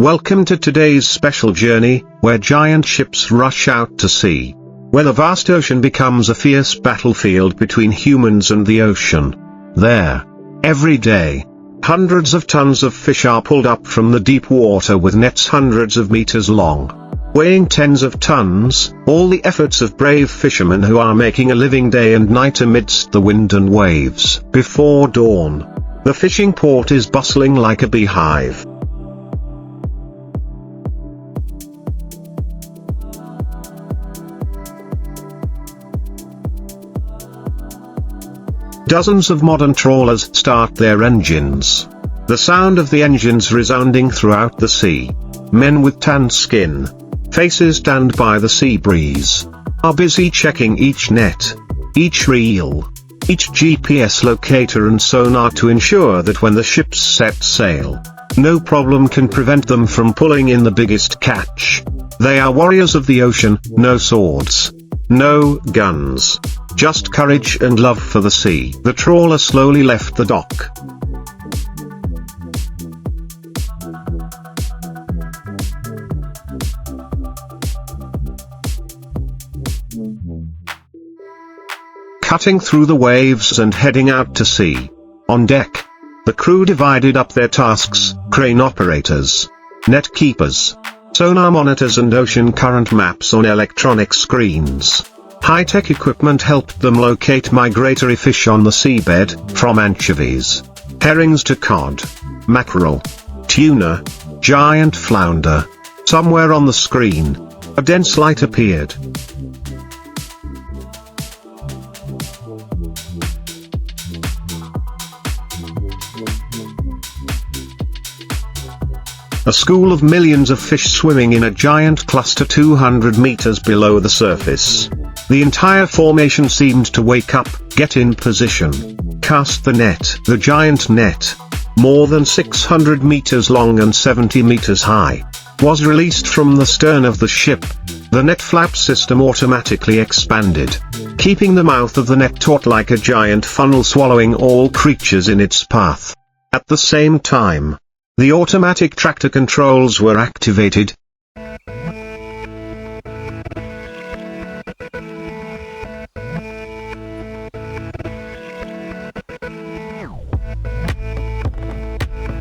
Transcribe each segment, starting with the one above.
Welcome to today's special journey, where giant ships rush out to sea. Where the vast ocean becomes a fierce battlefield between humans and the ocean. There, every day, hundreds of tons of fish are pulled up from the deep water with nets hundreds of meters long. Weighing tens of tons, all the efforts of brave fishermen who are making a living day and night amidst the wind and waves. Before dawn, the fishing port is bustling like a beehive. Dozens of modern trawlers start their engines. The sound of the engines resounding throughout the sea. Men with tanned skin, faces tanned by the sea breeze, are busy checking each net, each reel, each GPS locator and sonar to ensure that when the ships set sail, no problem can prevent them from pulling in the biggest catch. They are warriors of the ocean, no swords, no guns, just courage and love for the sea. The trawler slowly left the dock. Cutting through the waves and heading out to sea. On deck, the crew divided up their tasks: crane operators, net keepers, sonar monitors and ocean current maps on electronic screens. High-tech equipment helped them locate migratory fish on the seabed, from anchovies, herrings to cod, mackerel, tuna, giant flounder. Somewhere on the screen, a dense light appeared. A school of millions of fish swimming in a giant cluster 200 meters below the surface. The entire formation seemed to wake up, get in position, cast the net. The giant net, more than 600 meters long and 70 meters high, was released from the stern of the ship. The net flap system automatically expanded, keeping the mouth of the net taut like a giant funnel, swallowing all creatures in its path. At the same time, the automatic tractor controls were activated.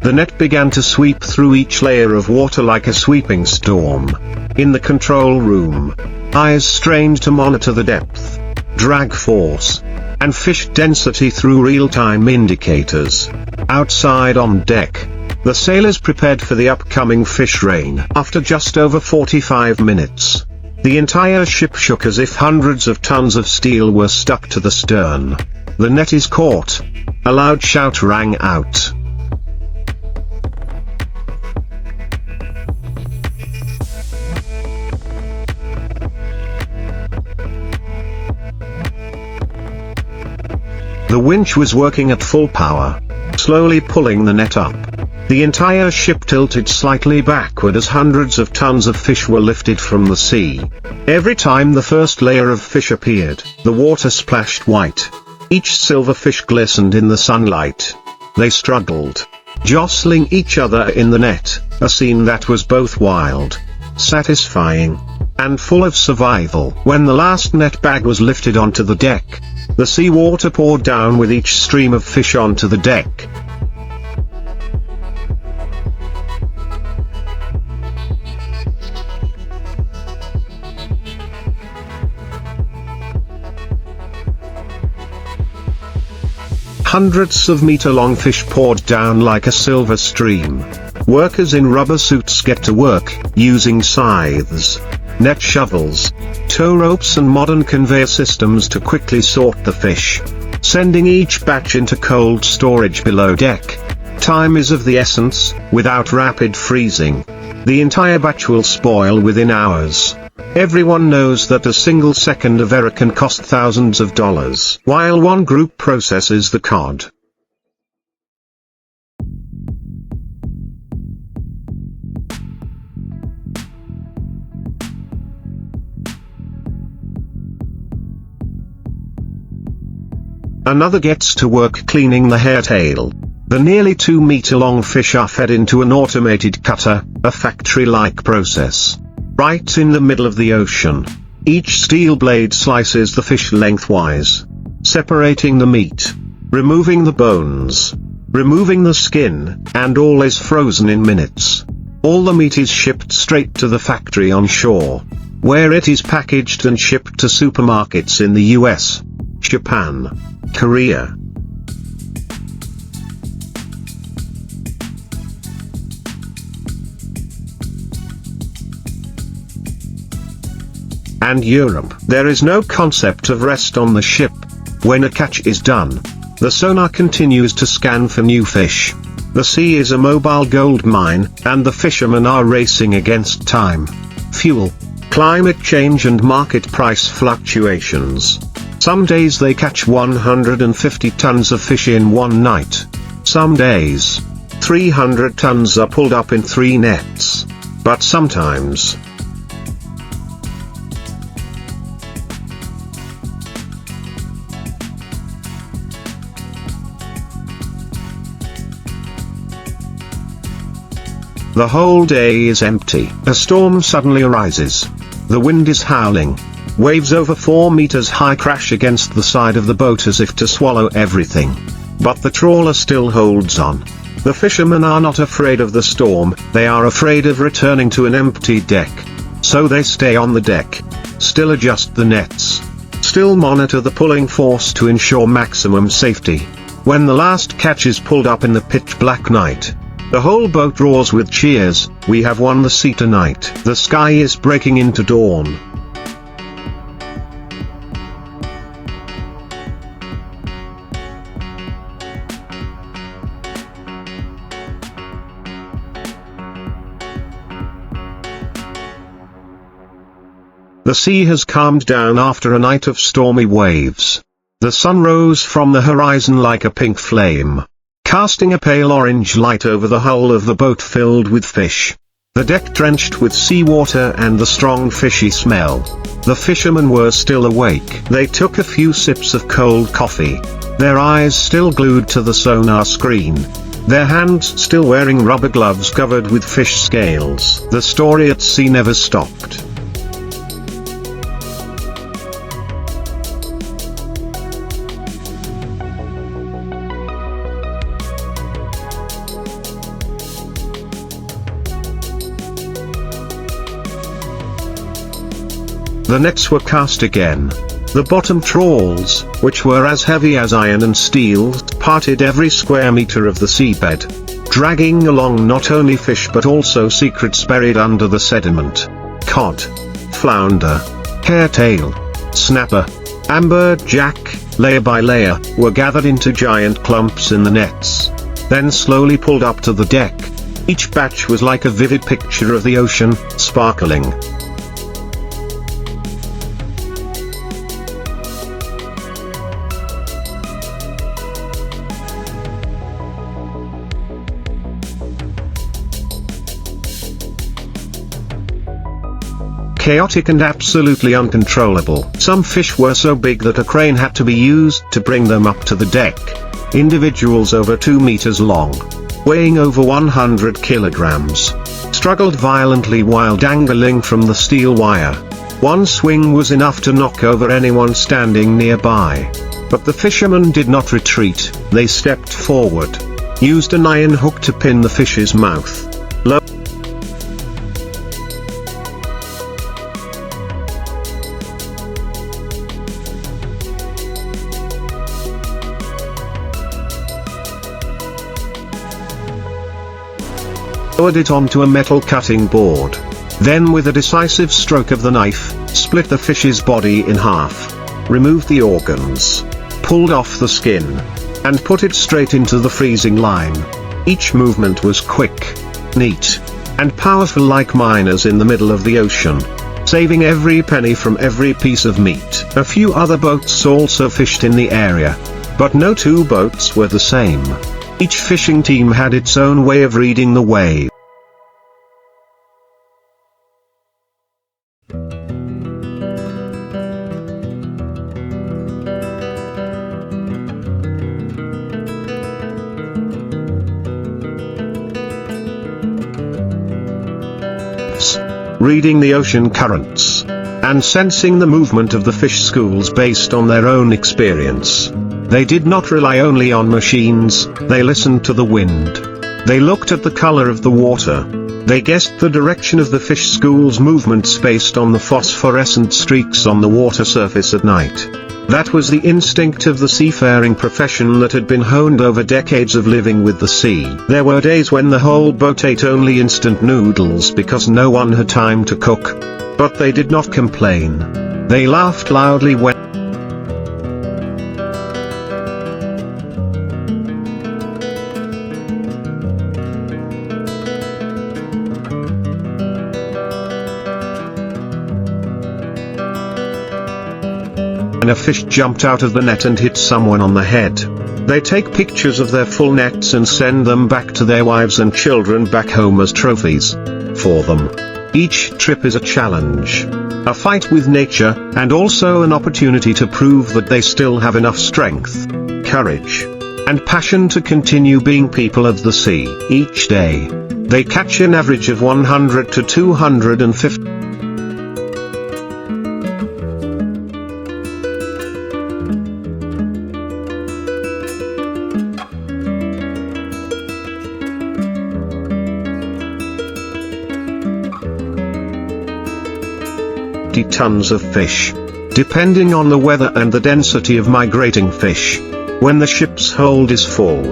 The net began to sweep through each layer of water like a sweeping storm. In the control room, eyes strained to monitor the depth, drag force, and fish density through real-time indicators. Outside on deck, the sailors prepared for the upcoming fish rain. After just over 45 minutes, the entire ship shook as if hundreds of tons of steel were stuck to the stern. The net is caught. A loud shout rang out. The winch was working at full power, slowly pulling the net up. The entire ship tilted slightly backward as hundreds of tons of fish were lifted from the sea. Every time the first layer of fish appeared, the water splashed white. Each silver fish glistened in the sunlight. They struggled, jostling each other in the net, a scene that was both wild, satisfying, and full of survival. When the last net bag was lifted onto the deck, the seawater poured down with each stream of fish onto the deck. Hundreds of meter-long fish poured down like a silver stream. Workers in rubber suits get to work, using scythes, net shovels, tow ropes and modern conveyor systems to quickly sort the fish, sending each batch into cold storage below deck. Time is of the essence. Without rapid freezing, the entire batch will spoil within hours. Everyone knows that a single second of error can cost thousands of dollars, while one group processes the cod. Another gets to work cleaning the hairtail. The nearly 2-meter-long fish are fed into an automated cutter, a factory-like process. Right in the middle of the ocean. Each steel blade slices the fish lengthwise, separating the meat, removing the bones, removing the skin, and all is frozen in minutes. All the meat is shipped straight to the factory on shore, where it is packaged and shipped to supermarkets in the US, Japan, Korea, and Europe. There is no concept of rest on the ship. When a catch is done, the sonar continues to scan for new fish. The sea is a mobile gold mine, and the fishermen are racing against time, fuel, climate change and market price fluctuations. Some days they catch 150 tons of fish in one night. Some days, 300 tons are pulled up in 3 nets. But sometimes, the whole day is empty. A storm suddenly arises. The wind is howling. Waves over 4 meters high crash against the side of the boat as if to swallow everything. But the trawler still holds on. The fishermen are not afraid of the storm, they are afraid of returning to an empty deck. So they stay on the deck. Still adjust the nets. Still monitor the pulling force to ensure maximum safety. When the last catch is pulled up in the pitch black night, the whole boat roars with cheers. We have won the sea tonight. The sky is breaking into dawn. The sea has calmed down after a night of stormy waves. The sun rose from the horizon like a pink flame, casting a pale orange light over the hull of the boat filled with fish. The deck drenched with seawater and the strong fishy smell. The fishermen were still awake. They took a few sips of cold coffee, their eyes still glued to the sonar screen, their hands still wearing rubber gloves covered with fish scales. The story at sea never stopped. The nets were cast again. The bottom trawls, which were as heavy as iron and steel, parted every square meter of the seabed, dragging along not only fish but also secrets buried under the sediment. Cod, flounder, hairtail, snapper, amberjack, layer by layer, were gathered into giant clumps in the nets, then slowly pulled up to the deck. Each batch was like a vivid picture of the ocean, sparkling. Chaotic and absolutely uncontrollable. Some fish were so big that a crane had to be used to bring them up to the deck. Individuals over 2 meters long, weighing over 100 kilograms, struggled violently while dangling from the steel wire. One swing was enough to knock over anyone standing nearby. But the fishermen did not retreat. They stepped forward, used an iron hook to pin the fish's mouth, lowered it onto a metal cutting board. Then with a decisive stroke of the knife, split the fish's body in half, removed the organs, pulled off the skin, and put it straight into the freezing line. Each movement was quick, neat, and powerful like miners in the middle of the ocean, saving every penny from every piece of meat. A few other boats also fished in the area, but no 2 boats were the same. Each fishing team had its own way of reading the wave. reading the ocean currents, and sensing the movement of the fish schools based on their own experience. They did not rely only on machines, they listened to the wind. They looked at the color of the water. They guessed the direction of the fish school's movements based on the phosphorescent streaks on the water surface at night. That was the instinct of the seafaring profession that had been honed over decades of living with the sea. There were days when the whole boat ate only instant noodles because no one had time to cook. But they did not complain. They laughed loudly when a fish jumped out of the net and hit someone on the head. They take pictures of their full nets and send them back to their wives and children back home as trophies for them. Each trip is a challenge, a fight with nature, and also an opportunity to prove that they still have enough strength, courage, and passion to continue being people of the sea. Each day, they catch an average of 100 to 250 tons of fish, depending on the weather and the density of migrating fish. When the ship's hold is full,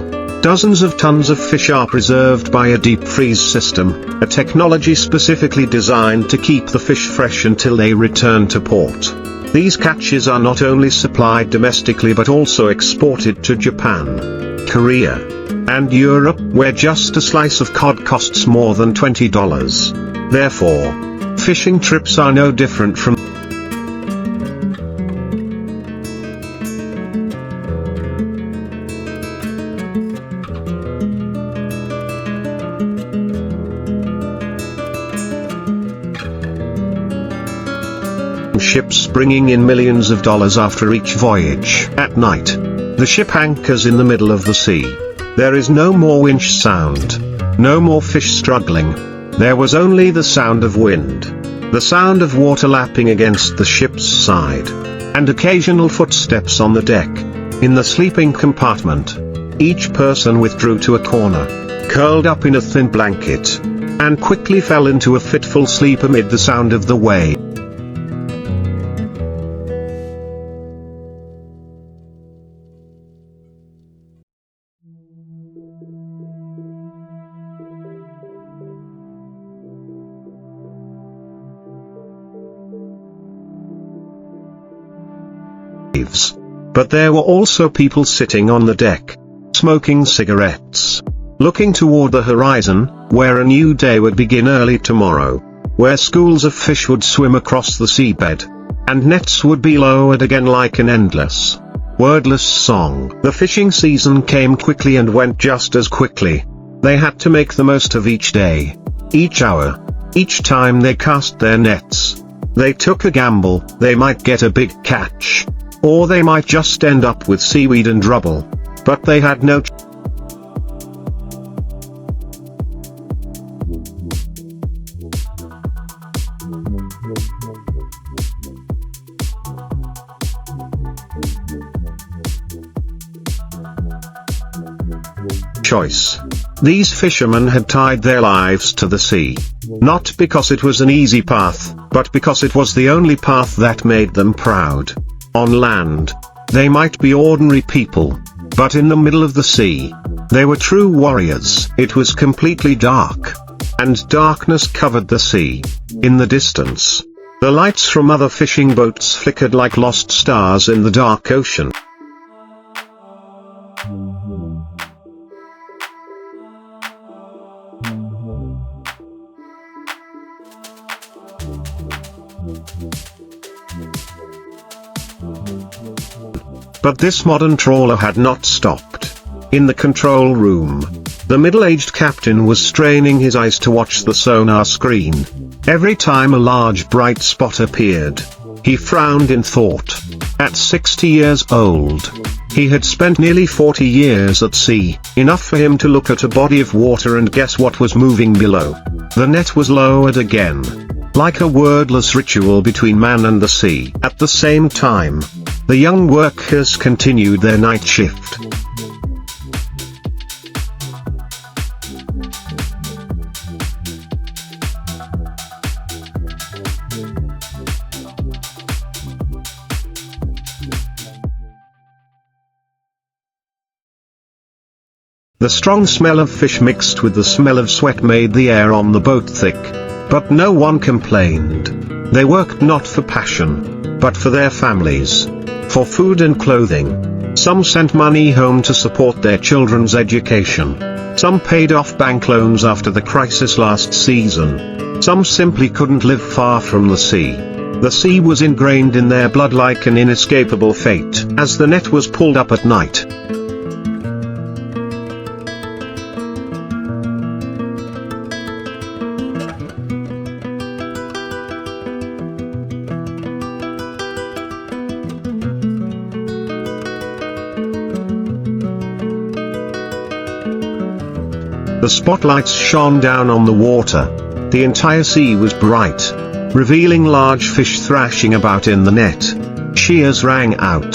dozens of tons of fish are preserved by a deep freeze system, a technology specifically designed to keep the fish fresh until they return to port. These catches are not only supplied domestically but also exported to Japan, Korea, and Europe, where just a slice of cod costs more than $20. Therefore, fishing trips are no different from ships bringing in millions of dollars after each voyage. At night, the ship anchors in the middle of the sea. There is no more winch sound, no more fish struggling. There was only the sound of wind, the sound of water lapping against the ship's side, and occasional footsteps on the deck. In the sleeping compartment, each person withdrew to a corner, curled up in a thin blanket, and quickly fell into a fitful sleep amid the sound of the waves. But there were also people sitting on the deck, smoking cigarettes, looking toward the horizon, where a new day would begin early tomorrow, where schools of fish would swim across the seabed, and nets would be lowered again like an endless, wordless song. The fishing season came quickly and went just as quickly. They had to make the most of each day, each hour, each time they cast their nets. They took a gamble. They might get a big catch, or they might just end up with seaweed and rubble. But they had no choice. These fishermen had tied their lives to the sea. Not because it was an easy path, but because it was the only path that made them proud. On land, they might be ordinary people, but in the middle of the sea, they were true warriors. It was completely dark, and darkness covered the sea. In the distance, the lights from other fishing boats flickered like lost stars in the dark ocean. But this modern trawler had not stopped. In the control room, the middle-aged captain was straining his eyes to watch the sonar screen. Every time a large bright spot appeared, he frowned in thought. At 60 years old, he had spent nearly 40 years at sea, enough for him to look at a body of water and guess what was moving below. The net was lowered again. like a wordless ritual between man and the sea. At the same time, the young workers continued their night shift. The strong smell of fish mixed with the smell of sweat made the air on the boat thick. But no one complained. They worked not for passion, but for their families, for food and clothing. Some sent money home to support their children's education. Some paid off bank loans after the crisis last season. Some simply couldn't live far from the sea. The sea was ingrained in their blood like an inescapable fate. As the net was pulled up at night, the spotlights shone down on the water. The entire sea was bright, revealing large fish thrashing about in the net. Cheers rang out.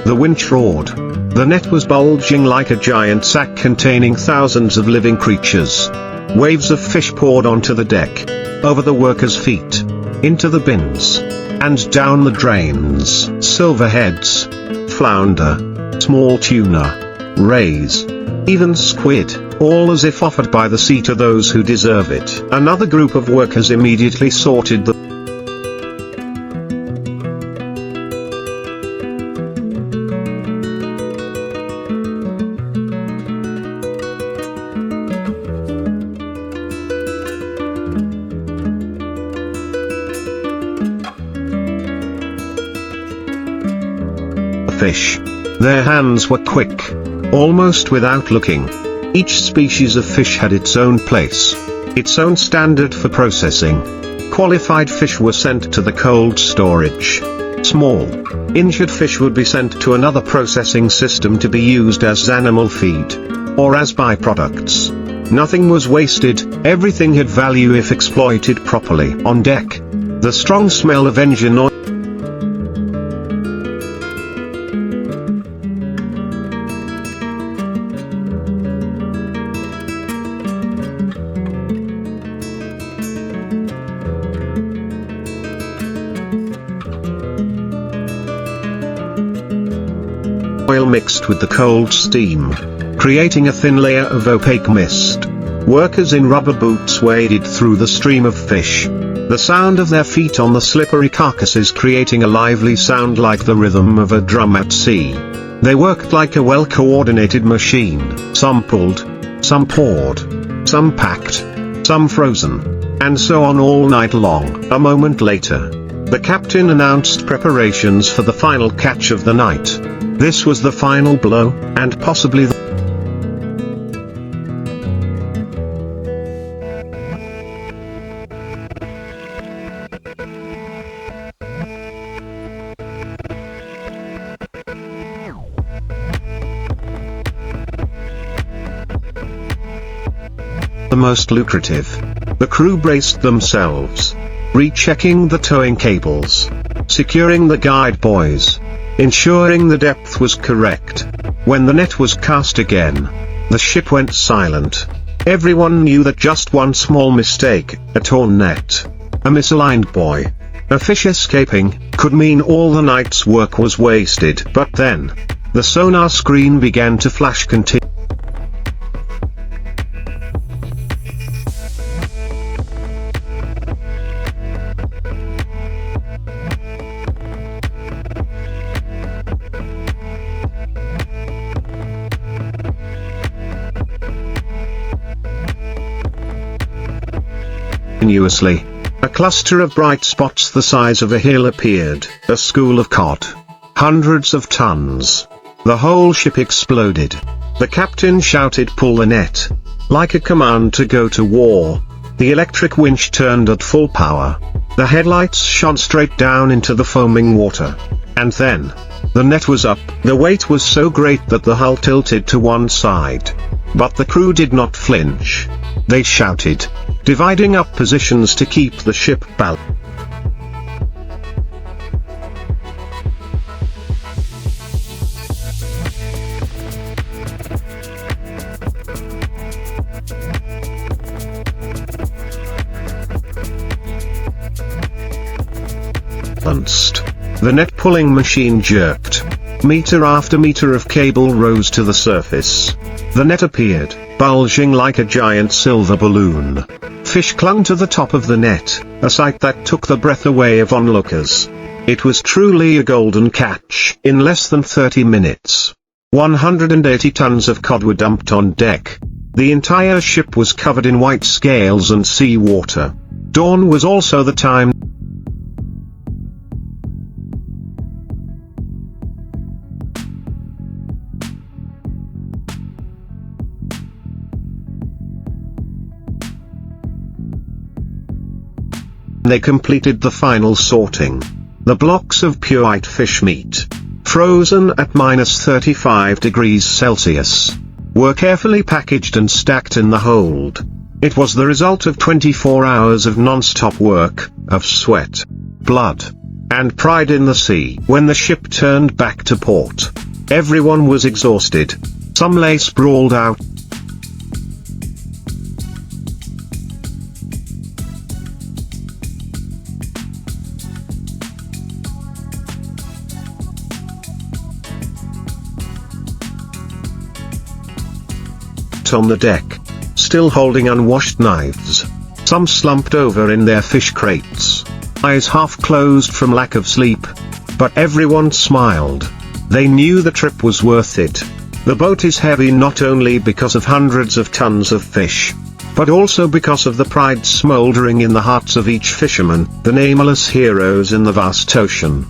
The winch roared. The net was bulging like a giant sack containing thousands of living creatures. Waves of fish poured onto the deck, over the workers' feet, into the bins, and down the drains. Silverheads, flounder, small tuna, rays, even squid, all as if offered by the sea to those who deserve it. Another group of workers immediately sorted the fish. Their hands were quick, almost without looking. Each species of fish had its own place, its own standard for processing. Qualified fish were sent to the cold storage. Small, injured fish would be sent to another processing system to be used as animal feed, or as byproducts. Nothing was wasted, everything had value if exploited properly. On deck, the strong smell of engine oil mixed with the cold steam, creating a thin layer of opaque mist. Workers in rubber boots waded through the stream of fish, the sound of their feet on the slippery carcasses creating a lively sound like the rhythm of a drum at sea. They worked like a well-coordinated machine. Some pulled, some poured, some packed, some frozen, and so on all night long. A moment later, the captain announced preparations for the final catch of the night. This was the final blow, and possibly the most lucrative. The crew braced themselves, rechecking the towing cables, securing the guide buoys, ensuring the depth was correct. When the net was cast again, the ship went silent. Everyone knew that just one small mistake, a torn net, a misaligned buoy, a fish escaping, could mean all the night's work was wasted. But then, the sonar screen began to flash continuously. A cluster of bright spots the size of a hill appeared, a school of cod. Hundreds of tons. The whole ship exploded. The captain shouted, "Pull the net!" like a command to go to war. The electric winch turned at full power. The headlights shone straight down into the foaming water. And then, the net was up. The weight was so great that the hull tilted to one side. But the crew did not flinch. They shouted, dividing up positions to keep the ship balanced. The net pulling machine jerked. Meter after meter of cable rose to the surface. The net appeared, bulging like a giant silver balloon. Fish clung to the top of the net, a sight that took the breath away of onlookers. It was truly a golden catch. In less than 30 minutes, 180 tons of cod were dumped on deck. The entire ship was covered in white scales and sea water. Dawn was also the time they completed the final sorting. The blocks of pure white fish meat, frozen at -35 degrees Celsius, were carefully packaged and stacked in the hold. It was the result of 24 hours of non-stop work, of sweat, blood, and pride in the sea. When the ship turned back to port, everyone was exhausted. Some lay sprawled out on the deck, still holding unwashed knives. Some slumped over in their fish crates, eyes half closed from lack of sleep. But everyone smiled. They knew the trip was worth it. The boat is heavy not only because of hundreds of tons of fish, but also because of the pride smoldering in the hearts of each fisherman, the nameless heroes in the vast ocean.